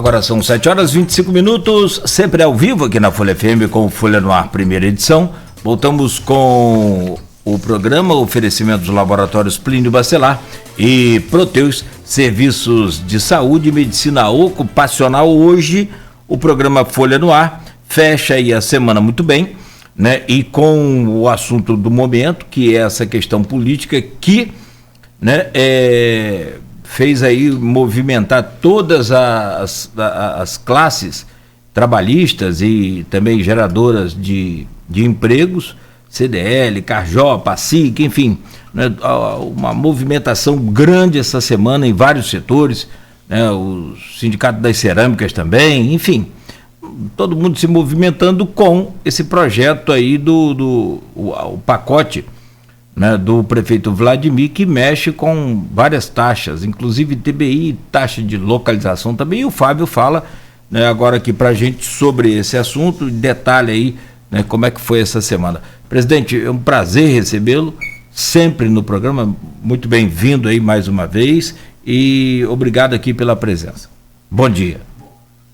Agora são 7h25, sempre ao vivo aqui na Folha FM com o Folha no Ar, primeira edição. Voltamos com o programa oferecimento dos laboratórios Plínio Bacelar e Proteus, serviços de saúde e medicina ocupacional. Hoje o programa Folha no Ar fecha aí a semana muito bem, né? E com o assunto do momento, que é essa questão política que, né, fez aí movimentar todas as classes trabalhistas e também geradoras de empregos, CDL, Carjó, PASIC, enfim, né, uma movimentação grande essa semana em vários setores, né, o Sindicato das Cerâmicas também, enfim, todo mundo se movimentando com esse projeto aí o pacote, né, do prefeito Vladimir, que mexe com várias taxas, inclusive TBI, taxa de localização também, e o Fábio fala, né, agora aqui pra gente sobre esse assunto, detalhe aí, né, como é que foi essa semana. Presidente, é um prazer recebê-lo, sempre no programa, muito bem-vindo aí mais uma vez, e obrigado aqui pela presença. Bom dia.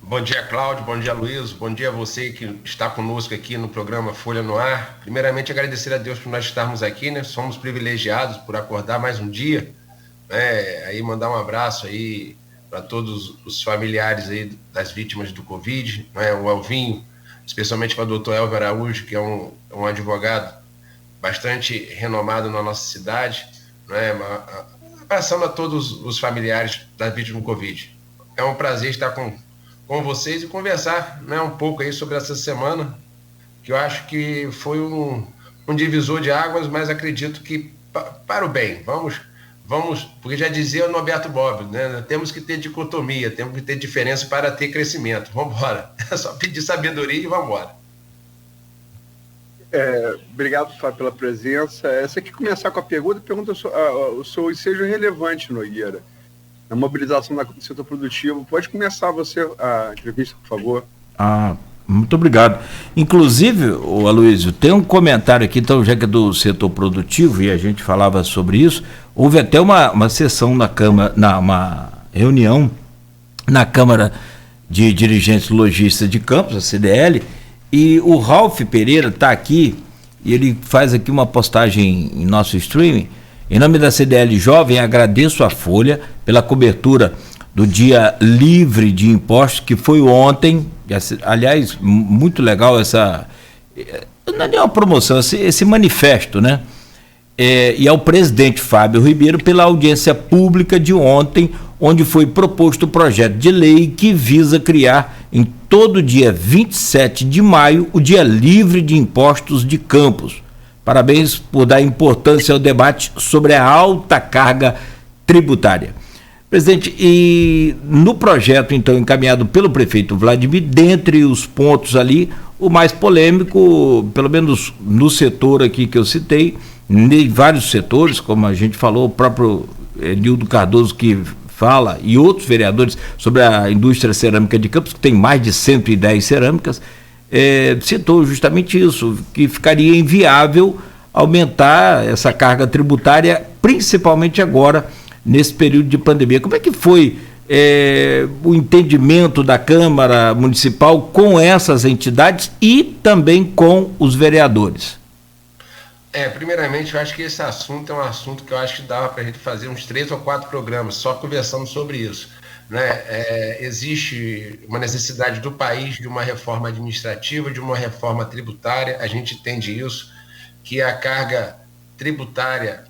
Bom dia, Cláudio, bom dia, Luiz, bom dia a você que está conosco aqui no programa Folha no Ar. Primeiramente, agradecer a Deus por nós estarmos aqui, né? Somos privilegiados por acordar mais um dia, né? Aí mandar um abraço aí para todos os familiares aí das vítimas do Covid, né? O Elvinho, especialmente para o doutor Elvio Araújo, que é um advogado bastante renomado na nossa cidade, né? Abraçando a todos os familiares das vítimas do Covid. É um prazer estar com vocês e conversar, né, um pouco aí sobre essa semana, que eu acho que foi um divisor de águas, mas acredito que para o bem. Vamos, porque já dizia o Norberto Bobbio, né, temos que ter dicotomia, temos que ter diferença para ter crescimento. Vamos embora. É só pedir sabedoria e vamos embora. Obrigado, Fábio, pela presença. Você quer começar com a pergunta o seu ensejo relevante, Nogueira, na mobilização do setor produtivo. Pode começar você a entrevista, por favor. Muito obrigado. Inclusive, Aloysio, tem um comentário aqui, então, já que é do setor produtivo, e a gente falava sobre isso, houve até uma sessão na Câmara, uma reunião na Câmara de Dirigentes Lojistas de Campos, a CDL, e o Ralf Pereira está aqui, e ele faz aqui uma postagem em nosso streaming. Em nome da CDL Jovem, agradeço a Folha pela cobertura do Dia Livre de Impostos, que foi ontem. Aliás, muito legal essa... Não é nenhuma promoção, esse manifesto, né? E ao presidente Fábio Ribeiro pela audiência pública de ontem, onde foi proposto o projeto de lei que visa criar em todo dia 27 de maio o Dia Livre de Impostos de Campos. Parabéns por dar importância ao debate sobre a alta carga tributária. Presidente, e no projeto, então, encaminhado pelo prefeito Vladimir, dentre os pontos ali, o mais polêmico, pelo menos no setor aqui que eu citei, em vários setores, como a gente falou, o próprio Nildo Cardoso que fala, e outros vereadores, sobre a indústria cerâmica de Campos, que tem mais de 110 cerâmicas, citou justamente isso, que ficaria inviável aumentar essa carga tributária, principalmente agora, nesse período de pandemia. Como é que foi o entendimento da Câmara Municipal com essas entidades e também com os vereadores? Primeiramente, eu acho que esse assunto é um assunto que eu acho que dava para a gente fazer uns 3 ou 4 programas só conversando sobre isso. Né? Existe uma necessidade do país de uma reforma administrativa, de uma reforma tributária. A gente entende isso, que a carga tributária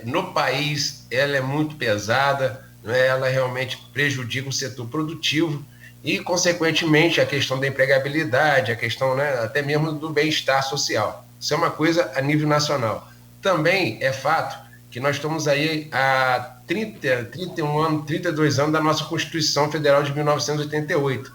no país ela é muito pesada, né? Ela realmente prejudica o setor produtivo e, consequentemente, a questão da empregabilidade, a questão, né, até mesmo do bem-estar social. Isso é uma coisa a nível nacional. Também é fato que nós estamos aí há 31 anos, 32 anos da nossa Constituição Federal de 1988,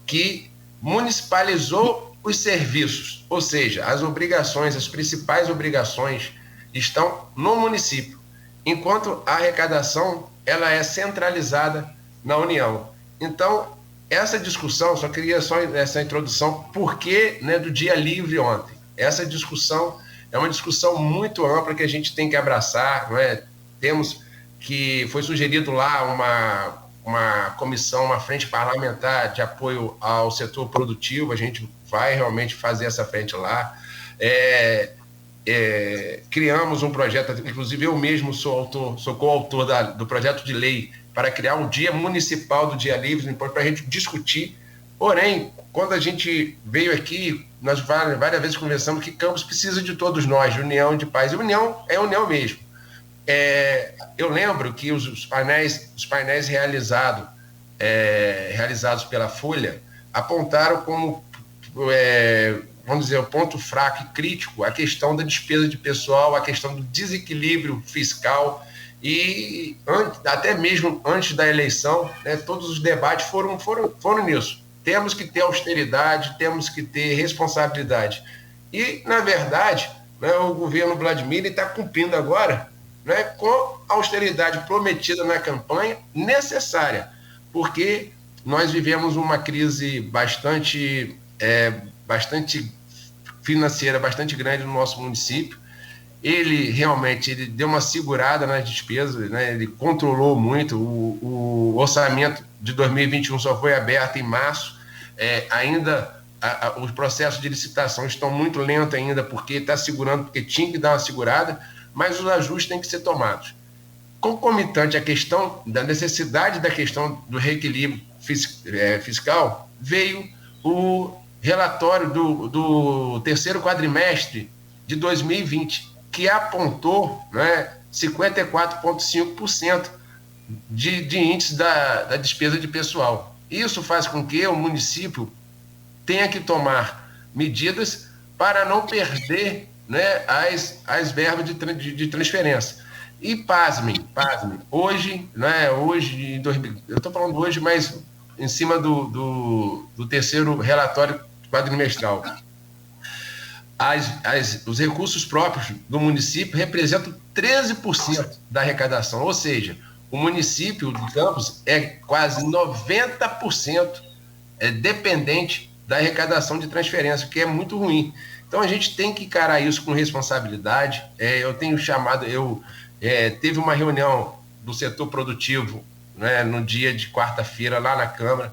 que municipalizou os serviços, ou seja, as obrigações, as principais obrigações estão no município, enquanto a arrecadação ela é centralizada na União. Então, essa discussão, só queria essa introdução, por que, né, do Dia Livre ontem? Essa discussão é uma discussão muito ampla que a gente tem que abraçar, não é? Temos que, foi sugerido lá uma comissão, uma frente parlamentar de apoio ao setor produtivo, a gente vai realmente fazer essa frente lá. Criamos um projeto, inclusive eu mesmo sou coautor do projeto de lei para criar um dia municipal do Dia Livre, para a gente discutir. Porém, quando a gente veio aqui, nós várias vezes conversamos que Campos precisa de todos nós, de união, de paz. E união é união mesmo. Eu lembro que os painéis realizados pela Folha apontaram como, vamos dizer, o ponto fraco e crítico a questão da despesa de pessoal, a questão do desequilíbrio fiscal e até mesmo antes da eleição, né, todos os debates foram nisso. Temos que ter austeridade, temos que ter responsabilidade. E, na verdade, né, o governo Vladimir está cumprindo agora, né, com a austeridade prometida na campanha, necessária, porque nós vivemos uma crise bastante financeira, bastante grande no nosso município. Ele realmente deu uma segurada nas despesas, né, ele controlou muito, o orçamento de 2021 só foi aberto em março, os processos de licitação estão muito lentos ainda, porque está segurando, porque tinha que dar uma segurada, mas os ajustes têm que ser tomados. Concomitante à questão da necessidade da questão do reequilíbrio fiscal, veio o relatório do terceiro quadrimestre de 2020, que apontou, né, 54,5% de índice da despesa de pessoal. Isso faz com que o município tenha que tomar medidas para não perder, né, as verbas de transferência. E pasmem, hoje, né, eu estou falando hoje, mas em cima do terceiro relatório quadrimestral, os recursos próprios do município representam 13% da arrecadação, ou seja, o município de Campos é quase 90% dependente da arrecadação de transferência, que é muito ruim. Então a gente tem que encarar isso com responsabilidade. Teve uma reunião do setor produtivo, né, no dia de quarta-feira lá na Câmara.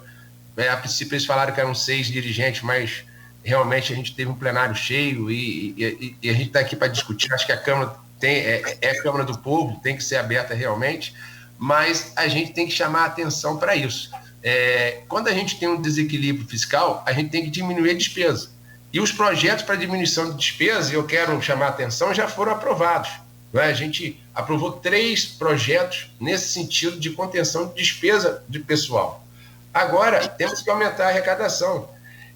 A princípio eles falaram que eram 6 dirigentes, mas realmente a gente teve um plenário cheio e a gente está aqui para discutir. Acho que a Câmara é a Câmara do Povo, tem que ser aberta realmente, mas a gente tem que chamar a atenção para isso. Quando a gente tem um desequilíbrio fiscal, a gente tem que diminuir a despesa. E os projetos para diminuição de despesa, eu quero chamar a atenção, já foram aprovados. Não é? A gente aprovou 3 projetos nesse sentido de contenção de despesa de pessoal. Agora, temos que aumentar a arrecadação.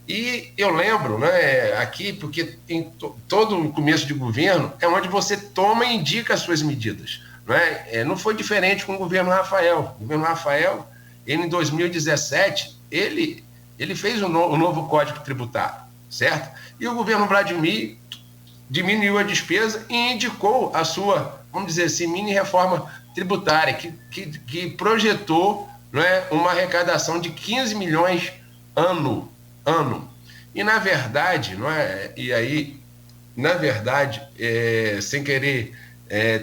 E eu lembro, né, aqui, porque em todo o começo de governo é onde você toma e indica as suas medidas. Não foi diferente com o governo Rafael. O governo Rafael, ele, em 2017, ele fez um novo Código Tributário, certo? E o governo Vladimir diminuiu a despesa e indicou a sua, vamos dizer assim, mini-reforma tributária, que projetou, né, uma arrecadação de 15 milhões ano. E, na verdade, sem querer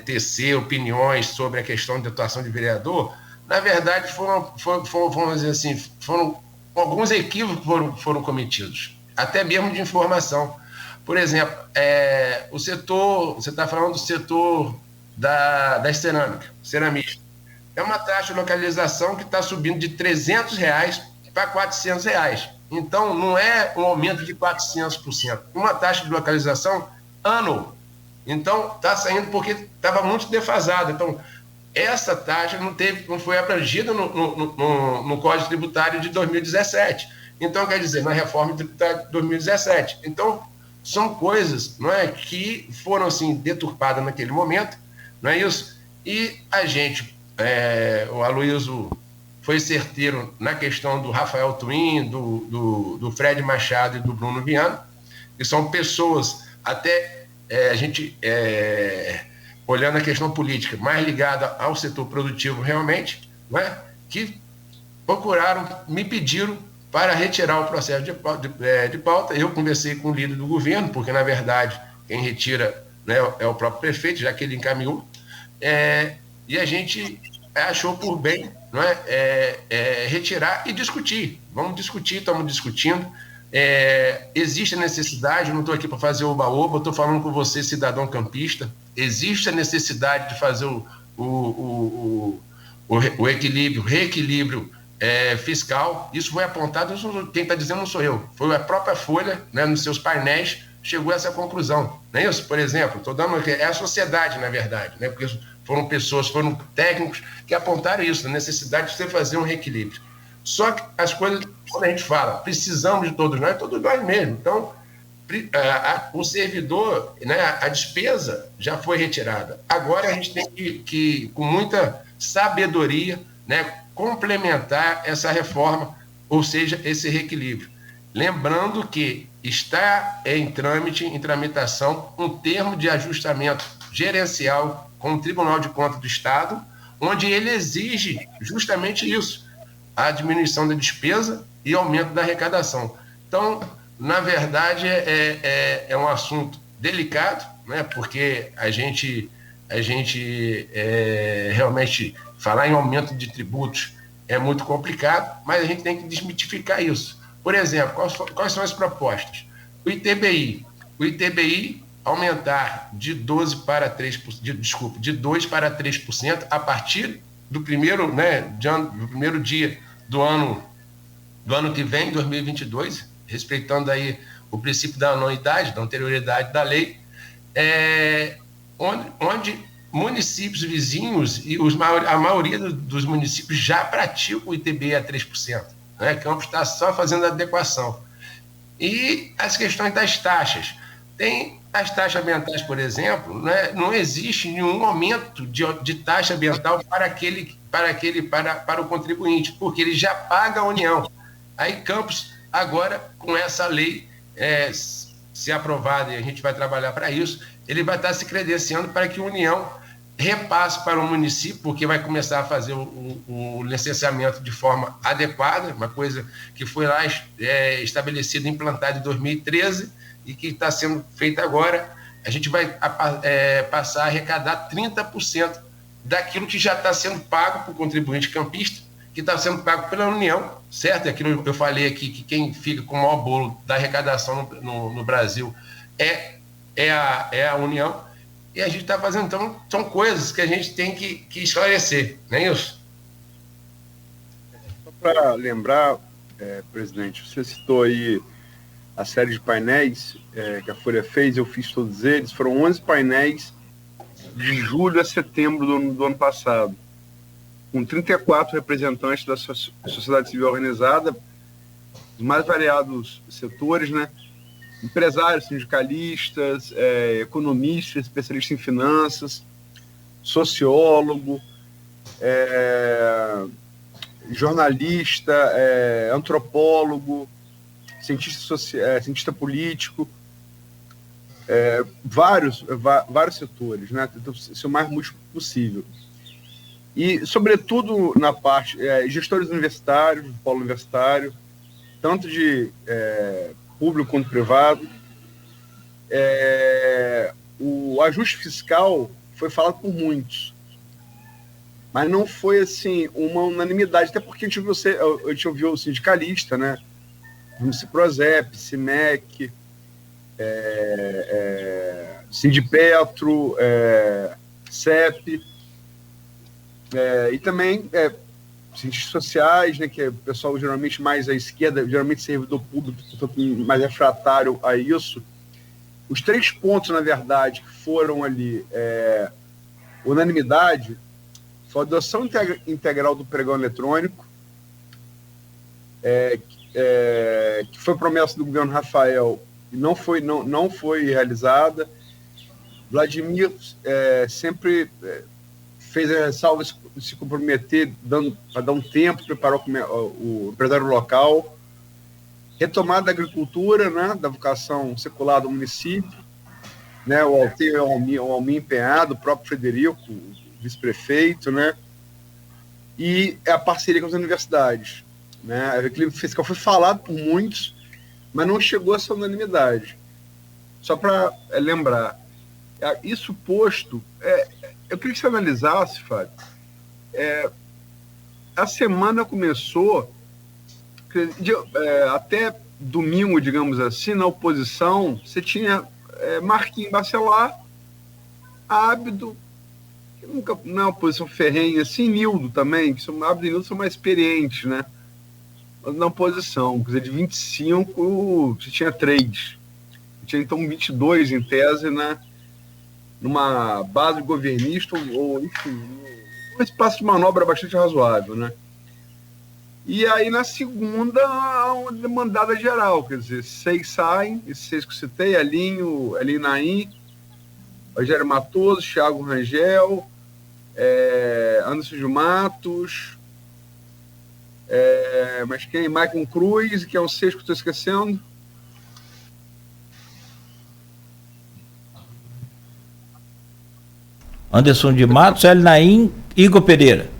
tecer opiniões sobre a questão de atuação de vereador, na verdade, vamos dizer assim, foram alguns equívocos que foram cometidos, até mesmo de informação. Por exemplo, o setor, você está falando do setor das ceramistas. É uma taxa de localização que está subindo de R$300 para R$400. Então, não é um aumento de 400%. Uma taxa de localização ano. Então, está saindo porque estava muito defasado. Então, essa taxa não foi abrangida no Código Tributário de 2017. Então, quer dizer, na reforma tributária de 2017. Então, são coisas, não é, que foram assim, deturpadas naquele momento, não é isso? E a gente, o Aloysio foi certeiro na questão do Rafael Twin, do Fred Machado e do Bruno Viana, que são pessoas, até a gente, olhando a questão política, mais ligada ao setor produtivo realmente, não é? Que me pediram para retirar o processo de pauta. Eu conversei com o líder do governo, porque, na verdade, quem retira, né, é o próprio prefeito, já que ele encaminhou, e a gente achou por bem, não retirar e discutir. Vamos discutir, estamos discutindo. Existe a necessidade, eu não estou aqui para fazer oba-oba, estou falando com você, cidadão campista, existe a necessidade de fazer o equilíbrio, reequilíbrio fiscal. Isso foi apontado, quem está dizendo não sou eu, foi a própria Folha, né, nos seus painéis, chegou a essa conclusão. Não é isso? Por exemplo, estou dando aqui, é a sociedade, na verdade, né, porque foram pessoas, foram técnicos que apontaram isso, a necessidade de você fazer um reequilíbrio. Só que as coisas, quando a gente fala, precisamos de todos nós mesmo. Então, o servidor, né, a despesa já foi retirada. Agora a gente tem que com muita sabedoria, né, complementar essa reforma, ou seja, esse reequilíbrio. Lembrando que está em trâmite, em tramitação, um termo de ajustamento gerencial com o Tribunal de Contas do Estado, onde ele exige justamente isso, a diminuição da despesa e aumento da arrecadação. Então, na verdade, é um assunto delicado, né, porque a gente realmente falar em aumento de tributos é muito complicado, mas a gente tem que desmitificar isso. Por exemplo, quais são as propostas? O ITBI aumentar de 2 para 3% a partir do primeiro, né, do primeiro dia do ano que vem, 2022, respeitando aí o princípio da anuidade, da anterioridade da lei, onde municípios vizinhos e a maioria dos municípios já praticam o ITBI a 3%. Né? Campos está só fazendo a adequação. E as questões das taxas. Tem as taxas ambientais, por exemplo, né? Não existe nenhum aumento de taxa ambiental para o contribuinte, porque ele já paga a União. Aí Campos, agora, com essa lei, se aprovada, e a gente vai trabalhar para isso, ele vai estar se credenciando para que a União repasse para o município, porque vai começar a fazer o licenciamento de forma adequada, uma coisa que foi lá estabelecida, implantada em 2013 e que está sendo feita agora. A gente vai passar a arrecadar 30% daquilo que já está sendo pago para o contribuinte campista, que está sendo pago pela União, certo? Aquilo que eu falei aqui, que quem fica com o maior bolo da arrecadação no Brasil é a União. E a gente está fazendo, então, são coisas que a gente tem que esclarecer, não é isso? Só para lembrar, presidente, você citou aí a série de painéis que a Folha fez, eu fiz todos eles, foram 11 painéis de julho a setembro do ano passado, com 34 representantes da sociedade civil organizada, dos mais variados setores, né? Empresários, sindicalistas, economistas, especialistas em finanças, sociólogo, jornalista, antropólogo, cientista político, vários setores, né? Então, ser o mais múltiplo possível. E, sobretudo, na parte gestores universitários, do polo universitário, tanto de público quanto privado. O ajuste fiscal foi falado por muitos, mas não foi assim uma unanimidade, até porque a gente ouviu o sindicalista, né? O Ciprozep, Cimec, Sindipetro, CEP, e também cientistas sociais, né, que é o pessoal geralmente mais à esquerda, geralmente servidor público, portanto, mais refratário a isso. Os 3 pontos, na verdade, que foram ali unanimidade foi a adoção integral do pregão eletrônico, que foi promessa do governo Rafael e não foi realizada. Vladimir sempre fez a ressalva de se comprometer para dar um tempo, preparar o empresário local, retomada da agricultura, né, da vocação secular do município, né, o Almir empenhado, o próprio Frederico, o vice-prefeito, né, e a parceria com as universidades. Né, o equilíbrio fiscal foi falado por muitos, mas não chegou a essa unanimidade. Só para lembrar, isso posto, eu queria que você analisasse, Fábio, a semana começou, até domingo, digamos assim, na oposição, você tinha Marquinhos Bacelar, Ábido, que nunca não é uma posição ferrenha, assim, Nildo também, que Ábido e Nildo são mais experientes, né? Na oposição, quer dizer, de 25, você tinha 3. Tinha, então, 22, em tese, né? Numa base governista, ou enfim, um espaço de manobra bastante razoável, né? E aí, na segunda, uma demandada geral, quer dizer, 6 saem, esses 6 que eu citei, Elinho Naim, Rogério Matoso, Thiago Rangel, Anderson de Matos, mas quem? Maicon Cruz, que é o 6 que eu estou esquecendo. Anderson de Matos, Hélio Naim, Igor Pereira.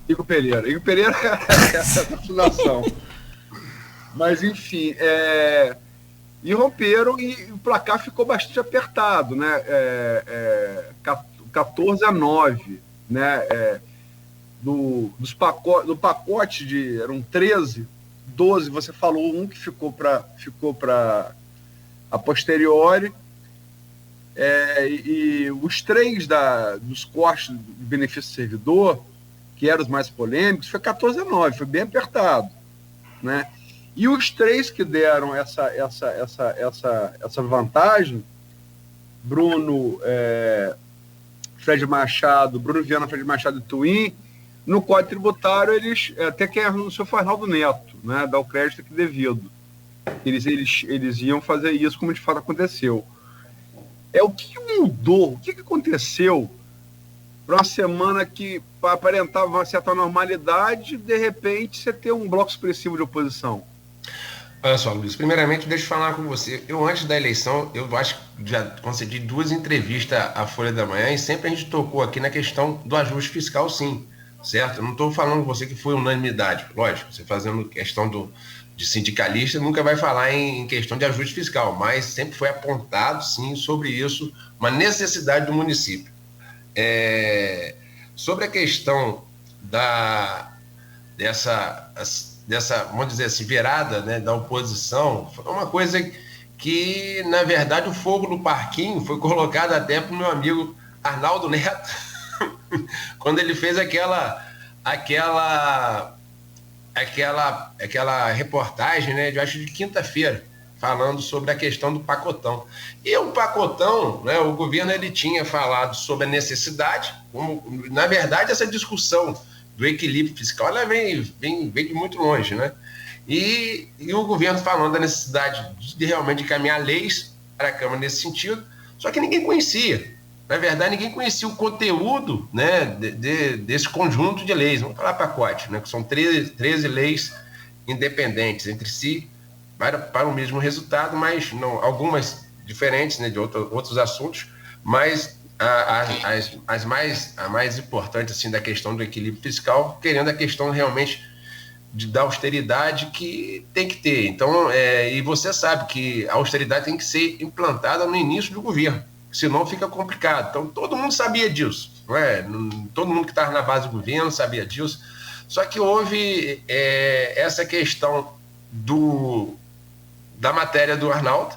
Igor Pereira é a fundação. Mas, enfim, e romperam, e o placar ficou bastante apertado, né? 14-9, né? Do pacote eram 13, 12, você falou um que ficou para a posteriori, e os 3 dos cortes de benefício servidor, que eram os mais polêmicos, foi 14-9, foi bem apertado, né? E os 3 que deram essa vantagem, Bruno Viana, Fred Machado e Twin, no Código Tributário, eles, até quem anunciou foi Arnaldo Neto, né, dá o crédito aqui devido. Eles iam fazer isso, como de fato aconteceu. O que mudou, o que aconteceu para uma semana que aparentava uma certa normalidade, de repente você ter um bloco expressivo de oposição? Olha só, Luiz, primeiramente deixa eu falar com você. Eu, antes da eleição, eu acho que já concedi 2 entrevistas à Folha da Manhã, e sempre a gente tocou aqui na questão do ajuste fiscal, sim, certo? Eu não estou falando com você que foi unanimidade, lógico, você fazendo questão de sindicalista nunca vai falar em questão de ajuste fiscal, mas sempre foi apontado, sim, sobre isso, uma necessidade do município. Sobre a questão dessa, vamos dizer assim, virada, né, da oposição, foi uma coisa que, na verdade, o fogo no parquinho foi colocado até para o meu amigo Arnaldo Neto, quando ele fez aquela reportagem, né, eu acho de quinta-feira, falando sobre a questão do pacotão. E o pacotão, né, o governo ele tinha falado sobre a necessidade, na verdade, essa discussão do equilíbrio fiscal, ela vem de muito longe, né? E o governo falando da necessidade de realmente encaminhar leis para a Câmara nesse sentido, só que ninguém conhecia. Na verdade, ninguém conhecia o conteúdo, né, desse conjunto de leis, vamos falar pacote, né, que são 13 leis independentes entre si, para o mesmo resultado, mas não, algumas diferentes, né, de outros assuntos, mas a mais importante, assim, da questão do equilíbrio fiscal, querendo a questão realmente da austeridade que tem que ter. Então, e você sabe que a austeridade tem que ser implantada no início do governo, senão fica complicado. Então, todo mundo sabia disso, não é? Todo mundo que estava na base do governo sabia disso, só que houve essa questão da matéria do Arnaldo,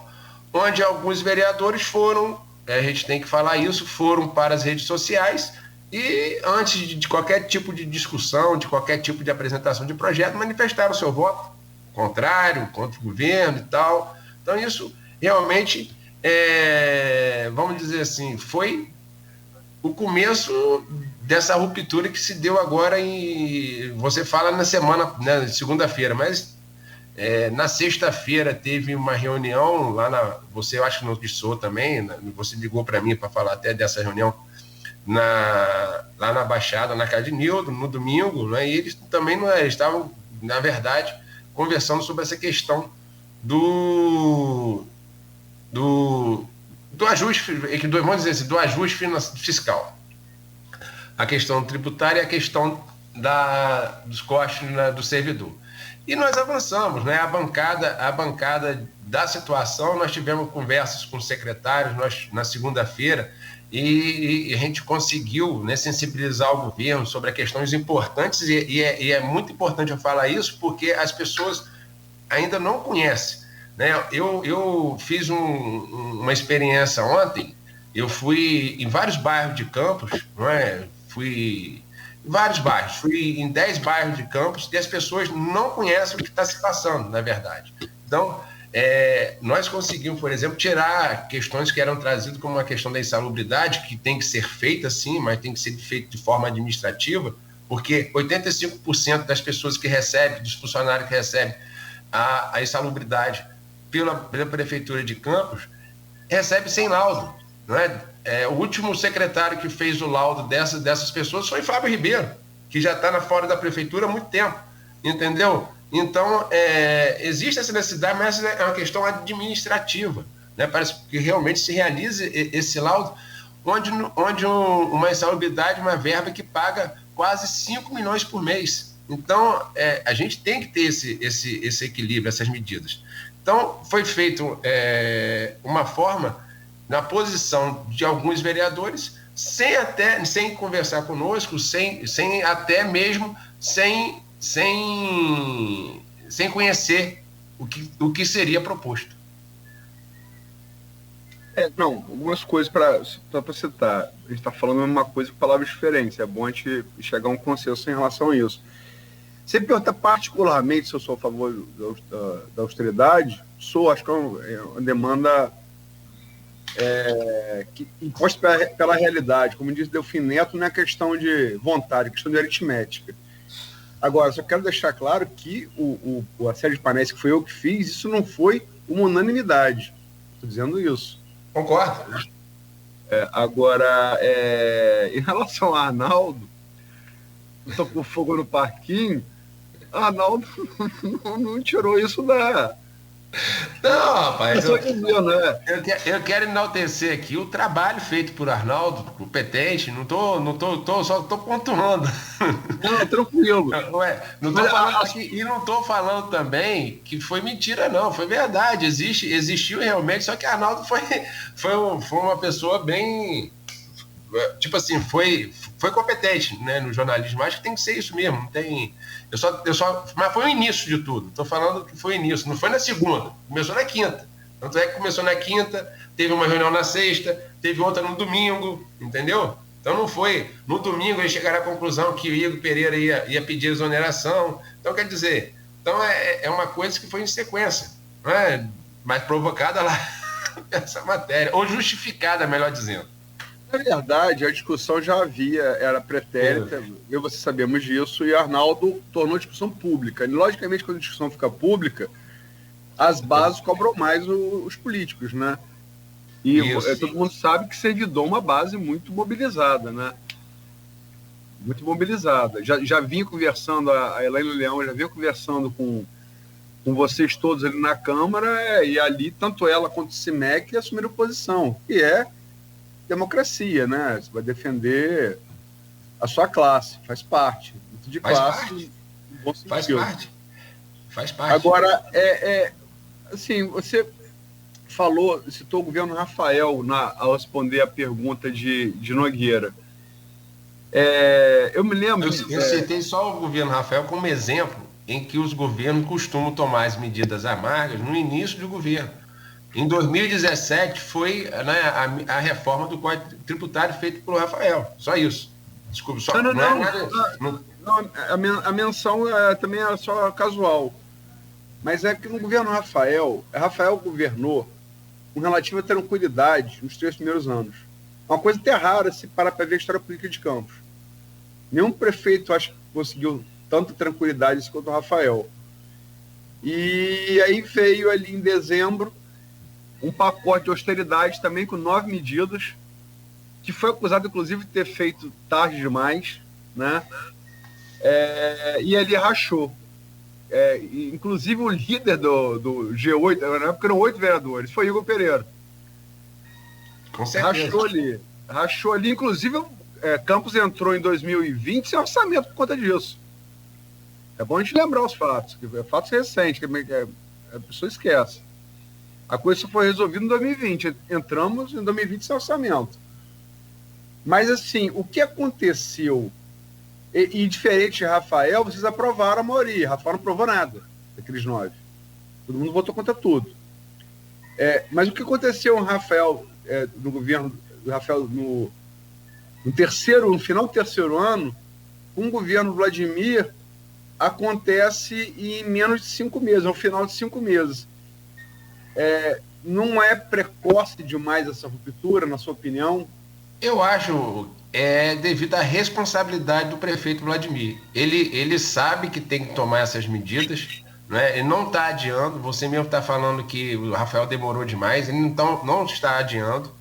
onde alguns vereadores foram, a gente tem que falar isso, foram para as redes sociais e, antes de qualquer tipo de discussão, de qualquer tipo de apresentação de projeto, manifestaram seu voto contrário, contra o governo e tal. Então, isso realmente, vamos dizer assim, foi o começo dessa ruptura que se deu agora você fala na semana, né, segunda-feira, mas na sexta-feira teve uma reunião lá você, eu acho que notiçou também, né, você ligou para mim para falar até dessa reunião lá na Baixada, na casa de Nildo, no domingo, né, e eles também estavam, na verdade, conversando sobre essa questão do ajuste, vamos dizer assim, do ajuste fiscal. A questão tributária e a questão dos costos, né, do servidor. E nós avançamos, né? A bancada da situação, nós tivemos conversas com secretários na segunda-feira, e a gente conseguiu, né, sensibilizar o governo sobre questões importantes, e é muito importante eu falar isso, porque as pessoas ainda não conhecem, né? Eu fiz uma experiência ontem, eu fui em vários bairros de Campos, não é? Fui em vários bairros, fui em 10 bairros de Campos, e as pessoas não conhecem o que está se passando, na verdade. Então, nós conseguimos, por exemplo, tirar questões que eram trazidas como uma questão da insalubridade, que tem que ser feita sim, mas tem que ser feita de forma administrativa, porque 85% das pessoas que recebem, dos funcionários que recebem a insalubridade pela Prefeitura de Campos, recebe sem laudo, não é? O último secretário que fez o laudo dessas pessoas foi Fábio Ribeiro, que já está fora da Prefeitura há muito tempo, entendeu? Então, existe essa necessidade, mas é uma questão administrativa, né? Parece que realmente se realize esse laudo, onde uma insalubridade, uma verba que paga quase 5 milhões por mês. Então, a gente tem que ter esse equilíbrio, essas medidas. Então, foi feito uma forma, na posição de alguns vereadores, sem conversar conosco, até mesmo sem conhecer o que seria proposto. Algumas coisas para citar. A gente está falando a mesma coisa com palavras diferentes. É bom a gente chegar a um consenso em relação a isso. Você pergunta particularmente se eu sou a favor da austeridade, acho que é uma demanda que imposta pela realidade. Como disse Delfim Neto, não é questão de vontade, é questão de aritmética. Agora, só quero deixar claro que a série de painéis que foi eu que fiz, isso não foi uma unanimidade. Estou dizendo isso. Concordo. Agora, em relação a Arnaldo, estou com fogo no parquinho, Arnaldo não tirou isso da... Não, rapaz, eu quero enaltecer aqui o trabalho feito por Arnaldo, competente, só estou pontuando. Não, tranquilo. Não tô falando aqui, e não estou falando também que foi mentira, não, foi verdade, existiu realmente, só que Arnaldo foi uma pessoa bem, tipo assim, foi competente, né, no jornalismo. Acho que tem que ser isso mesmo, não tem... Mas foi o início de tudo. Estou falando que foi o início. Não foi na segunda, começou na quinta. Tanto é que começou na quinta, teve uma reunião na sexta, teve outra no domingo, entendeu? Então não foi. No domingo eles chegaram à conclusão que o Igor Pereira ia pedir exoneração. Então, quer dizer, é uma coisa que foi em sequência, não é? Mas provocada lá essa matéria, ou justificada, melhor dizendo. Na verdade, a discussão já era pretérita, eu e você sabemos disso, e Arnaldo tornou a discussão pública. E, logicamente, quando a discussão fica pública, as bases cobram mais os políticos, né? E todo mundo sabe que servidor é uma base muito mobilizada, né? Muito mobilizada. Já vinha conversando, a Elaine Leão já vinha conversando com vocês todos ali na Câmara, e ali, tanto ela quanto o CIMEC assumiram posição, que é democracia, né? Você vai defender a sua classe, faz parte. De classe, faz parte. Agora, assim, você citou o governo Rafael ao responder a pergunta de Nogueira. Eu me lembro... Eu citei só o governo Rafael como exemplo em que os governos costumam tomar as medidas amargas no início do governo. Em 2017 foi, né, a reforma do Código Tributário feita pelo Rafael. Só isso. Desculpa, só. A menção também é só casual. Mas é que no governo Rafael governou com relativa tranquilidade nos 3 primeiros anos. Uma coisa até rara se parar para ver a história política de Campos. Nenhum prefeito, acho que conseguiu tanta tranquilidade quanto o Rafael. E aí veio ali em dezembro um pacote de austeridade também com 9 medidas, que foi acusado, inclusive, de ter feito tarde demais, né? E ali rachou. Inclusive, o líder do G8, na época eram 8 vereadores, foi Igor Pereira. Com certeza. Rachou ali. Inclusive, Campos entrou em 2020 sem orçamento por conta disso. É bom a gente lembrar os fatos, que é fatos recentes, que a pessoa esquece. A coisa só foi resolvida em 2020. Entramos em 2020 sem orçamento. Mas, assim, o que aconteceu? E diferente de Rafael, vocês aprovaram a maioria. Rafael não aprovou nada daqueles 9. Todo mundo votou contra tudo. Mas o que aconteceu no Rafael, no governo do Rafael, no final do terceiro ano, com o governo Vladimir, acontece em menos de 5 meses, ao final de 5 meses. Não é precoce demais essa ruptura, na sua opinião? Eu acho devido à responsabilidade do prefeito Vladimir. Ele sabe que tem que tomar essas medidas, né? Ele não está adiando. Você mesmo está falando que o Rafael demorou demais. Ele não está adiando.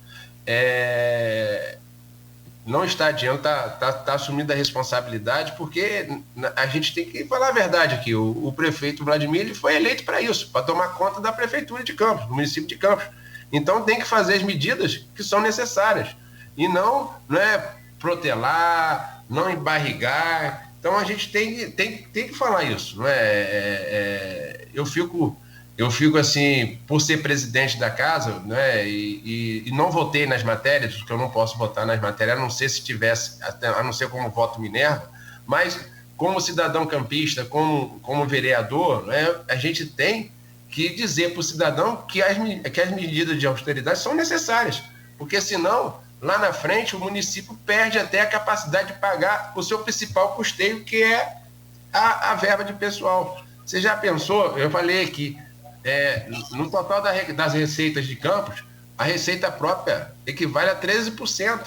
Não está adiando, está assumindo a responsabilidade, porque a gente tem que falar a verdade aqui. O prefeito Vladimir ele foi eleito para isso, para tomar conta da prefeitura de Campos, do município de Campos. Então tem que fazer as medidas que são necessárias e não protelar, não embarrigar. Então a gente tem que falar isso. Não é? Eu fico assim, por ser presidente da casa, né, e não votei nas matérias, porque eu não posso votar nas matérias, a não ser se tivesse, a não ser como voto Minerva, mas como cidadão campista, como vereador, né, a gente tem que dizer para o cidadão que as medidas de austeridade são necessárias, porque senão, lá na frente, o município perde até a capacidade de pagar o seu principal custeio, que é a verba de pessoal. Você já pensou, eu falei aqui, no total das receitas de Campos, a receita própria equivale a 13%.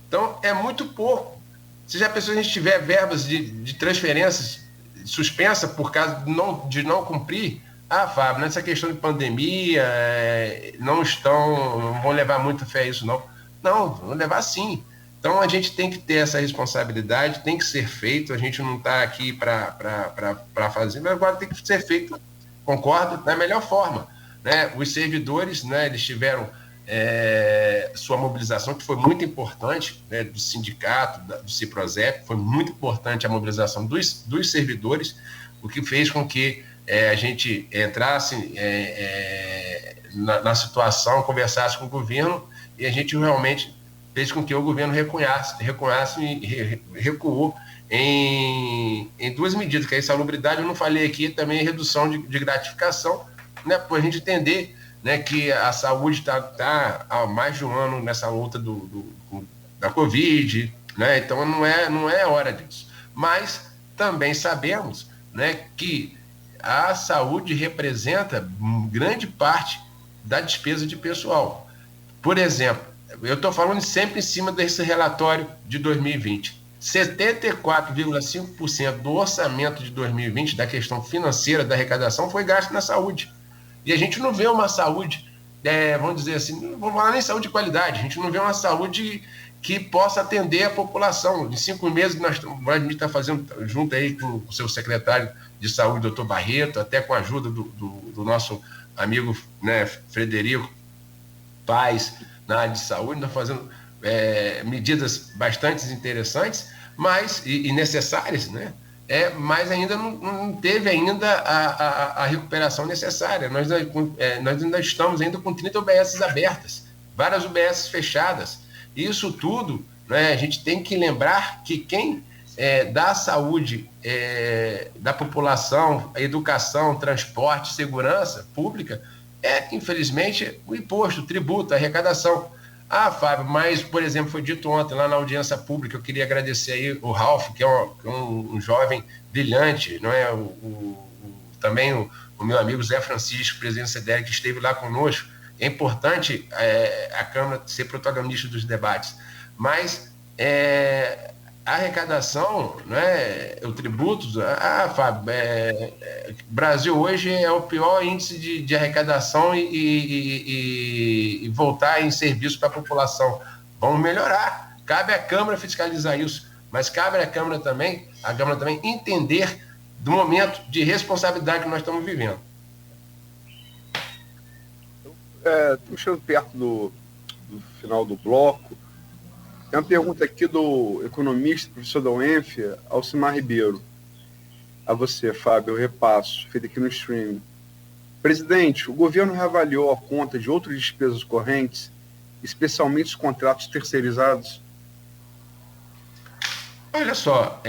Então, é muito pouco. Você já pensou se a gente tiver verbas de transferências suspensa por causa de não cumprir? Fábio, nessa questão de pandemia, não vão levar muita fé a isso, não. Não, vão levar sim. Então, a gente tem que ter essa responsabilidade, tem que ser feito, a gente não está aqui para fazer, mas agora tem que ser feito, concordo, da melhor forma. Né? Os servidores, né, eles tiveram sua mobilização, que foi muito importante, né, do sindicato, do Ciprozep, foi muito importante a mobilização dos servidores, o que fez com que a gente entrasse na situação, conversasse com o governo, e a gente realmente fez com que o governo recuasse e recuou em 2 medidas, que é a insalubridade, eu não falei aqui, também a redução de gratificação, né, para a gente entender, né, que a saúde está há mais de um ano nessa luta da Covid, né, então não é hora disso. Mas também sabemos, né, que a saúde representa grande parte da despesa de pessoal. Por exemplo, eu estou falando sempre em cima desse relatório de 2020. 74,5% do orçamento de 2020, da questão financeira, da arrecadação, foi gasto na saúde. E a gente não vê uma saúde, vamos dizer assim, não vamos falar nem saúde de qualidade, a gente não vê uma saúde que possa atender a população. Em 5 meses, a gente está fazendo, junto aí com o seu secretário de saúde, doutor Barreto, até com a ajuda do nosso amigo, né, Frederico Paes, na área de saúde, nós fazendo medidas bastante interessantes, mas, e necessárias, né? Mas ainda não teve ainda a recuperação necessária. Nós ainda estamos ainda com 30 UBSs abertas, várias UBSs fechadas. Isso tudo, né, a gente tem que lembrar que quem dá a saúde da população, a educação, transporte, segurança pública, infelizmente, o imposto, o tributo, a arrecadação. Fábio, mas, por exemplo, foi dito ontem lá na audiência pública, eu queria agradecer aí o Ralf, que é um jovem brilhante, não é? Também o meu amigo Zé Francisco, presidente do CDL, que esteve lá conosco. É importante a Câmara ser protagonista dos debates, mas a arrecadação, né, o tributo, Fábio, Brasil hoje é o pior índice de arrecadação e voltar em serviço para a população. Vamos melhorar. Cabe à Câmara fiscalizar isso, mas cabe à Câmara também entender do momento de responsabilidade que nós estamos vivendo. Estamos chegando perto do final do bloco. Tem uma pergunta aqui do economista, professor da UENF, Alcimar Ribeiro. A você, Fábio, eu repasso, feito aqui no stream. Presidente, o governo reavaliou a conta de outras despesas correntes, especialmente os contratos terceirizados? Olha só,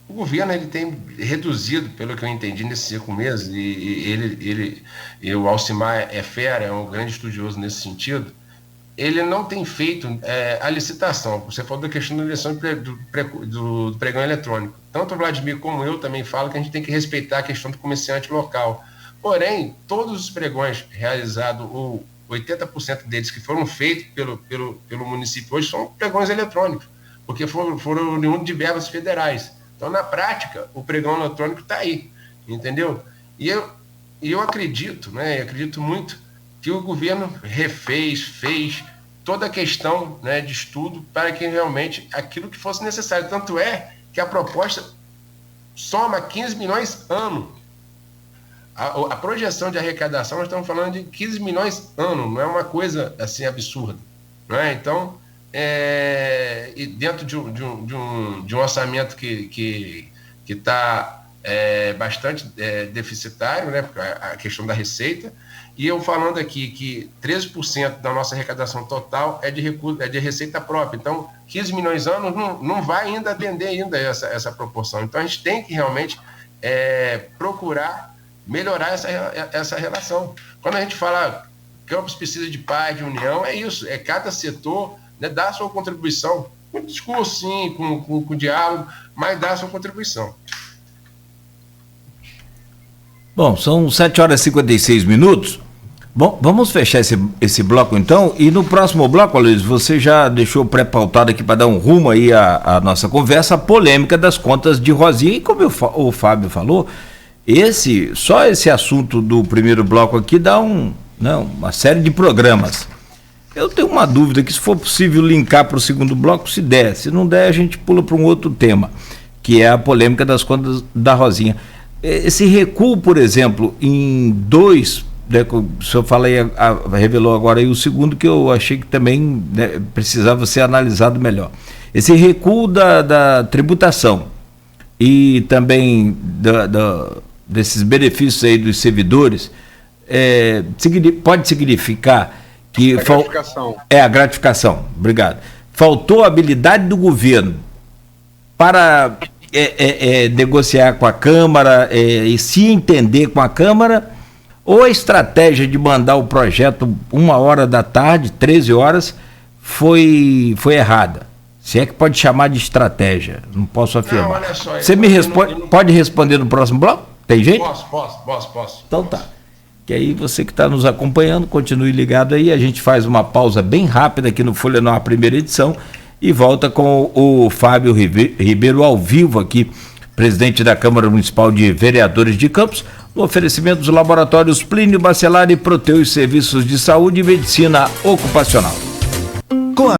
o governo ele tem reduzido, pelo que eu entendi, nesses 5 meses, e o Alcimar é fera, é um grande estudioso nesse sentido, ele não tem feito a licitação. Você falou da questão da eleição do pregão eletrônico. Tanto o Vladimir como eu também falo que a gente tem que respeitar a questão do comerciante local. Porém, todos os pregões realizados, ou 80% deles que foram feitos pelo município hoje, são pregões eletrônicos, porque foram oriundos de verbas federais. Então, na prática, o pregão eletrônico está aí, entendeu? E eu acredito, né, acredito muito que o governo fez toda a questão, né, de estudo para que realmente aquilo que fosse necessário. Tanto é que a proposta soma 15 milhões ano. A projeção de arrecadação, nós estamos falando de 15 milhões ano, não é uma coisa assim absurda. Não é? Então, e dentro de um orçamento que está bastante deficitário, né, a questão da receita, e eu falando aqui que 13% da nossa arrecadação total é de receita própria. Então, 15 milhões de anos não vai ainda atender ainda essa proporção. Então, a gente tem que realmente procurar melhorar essa relação. Quando a gente fala Campos precisa de paz, de união, é isso. É cada setor, né, dar a sua contribuição. Com discurso, sim, com diálogo, mas dar a sua contribuição. Bom, são 7h56. Bom, vamos fechar esse bloco então, e no próximo bloco, Luiz, você já deixou pré-pautado aqui para dar um rumo aí à nossa conversa, a polêmica das contas de Rosinha, e como o Fábio falou, só esse assunto do primeiro bloco aqui dá uma série de programas. Eu tenho uma dúvida que se for possível linkar para o segundo bloco, se der, se não der a gente pula para um outro tema, que é a polêmica das contas da Rosinha. Esse recuo, por exemplo, em 2, né, o senhor revelou agora aí o segundo, que eu achei que também, né, precisava ser analisado melhor. Esse recuo da tributação e também desses benefícios aí dos servidores, pode significar que... A gratificação. A gratificação, obrigado. Faltou a habilidade do governo para... negociar com a Câmara e se entender com a Câmara, ou a estratégia de mandar o projeto 1h da tarde, 13 horas, foi errada? Se é que pode chamar de estratégia, não posso afirmar. Não, olha só, você me responde, pode responder no próximo bloco? Tem jeito? Posso. Então tá. Que aí você que está nos acompanhando, continue ligado aí, a gente faz uma pausa bem rápida aqui no Folha no Ar, primeira edição, e volta com o Fábio Ribeiro ao vivo aqui, presidente da Câmara Municipal de Vereadores de Campos, no oferecimento dos laboratórios Plínio Bacelar e Proteus Serviços de Saúde e Medicina Ocupacional.